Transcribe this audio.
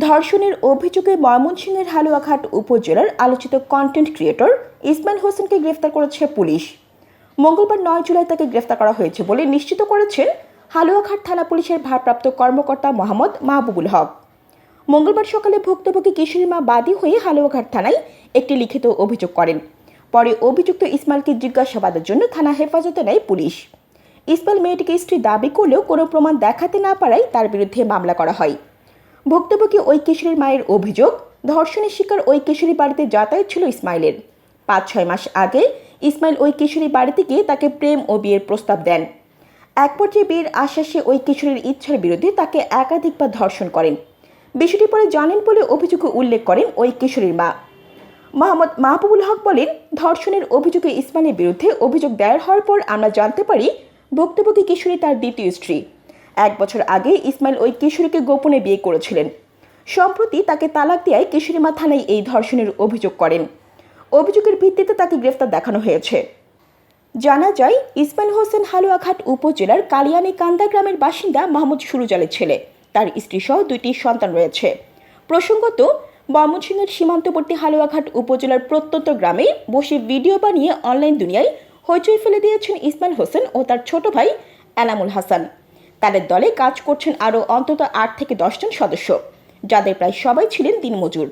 ধর্ষণের অভিযোগে ময়মনসিংহের হালুয়াঘাট উপজেলার আলোচিত কন্টেন্ট ক্রিয়েটর ইসমাইল হোসেনকে গ্রেফতার করেছে পুলিশ। মঙ্গলবার 9 জুলাই তাকে গ্রেফতার করা হয়েছে বলে নিশ্চিত করেছেন হালুয়াঘাট থানা পুলিশের ভারপ্রাপ্ত কর্মকর্তা মোহাম্মদ মাহবুবুল হক। মঙ্গলবার সকালে ভুক্তভোগী কিশোরীর মা বাদী হয়ে হালুয়াঘাট থানায় একটি লিখিত অভিযোগ করেন। পরে অভিযুক্ত ইসমাইলকে জিজ্ঞাসাবাদের জন্য থানা হেফাজতে নেয় পুলিশ। ইসমাইল মেয়েটিকে স্ত্রী দাবি করলেও কোনো প্রমাণ দেখাতে না পারায় তার বিরুদ্ধে মামলা করা হয়। ভুক্তভোগী ওই কিশোরীর মায়ের অভিযোগ, ধর্ষণের শিকার ওই কিশোরী বাড়িতে যাতায়াত ছিল ইসমাইলের। 5-6 মাস আগে ইসমাইল ওই কিশোরী বাড়িতে গিয়ে তাকে প্রেম ও বিয়ের প্রস্তাব দেন। এক পর্যায়ে বিয়ের আশ্বাসে ওই কিশোরীর ইচ্ছার বিরুদ্ধে তাকে একাধিকবার ধর্ষণ করেন। বিষয়টি পরে জানেন বলে অভিযোগে উল্লেখ করেন ওই কিশোরীর মা। মোহাম্মদ মাহবুবুল হক বলেন, ধর্ষণের অভিযোগে ইসমাইলের বিরুদ্ধে অভিযোগ দায়ের হওয়ার পর আমরা জানতে পারি ভুক্তভোগী কিশোরী তার দ্বিতীয় স্ত্রী। 1 বছর আগে ইসমাইল ওই কিশোরীকে গোপনে বিয়ে করেছিলেন। সম্প্রতি তাকে তালাক দেওয়ায় কিশোরী মা থানায় এই ধর্ষণের অভিযোগ করেন। অভিযোগের ভিত্তিতে তাকে গ্রেফতার দেখানো হয়েছে। জানা যায়, ইসমাইল হোসেন হালুয়াঘাট উপজেলার কালিয়ানী কান্দা গ্রামের বাসিন্দা মাহমুদ সুরুজালের ছেলে। তার স্ত্রী সহ 2টি সন্তান রয়েছে। প্রসঙ্গত, ময়মনসিংহের সীমান্তবর্তী হালুয়াঘাট উপজেলার প্রত্যন্ত গ্রামে বসে ভিডিও বানিয়ে অনলাইন দুনিয়ায় হইচই ফেলে দিয়েছেন ইসমাইল হোসেন ও তার ছোট ভাই এনামুল হাসান। তাদের দলে কাজ করছেন আরও অন্তত 8 থেকে 10 জন সদস্য, যাদের প্রায় সবাই ছিলেন দিনমজুর।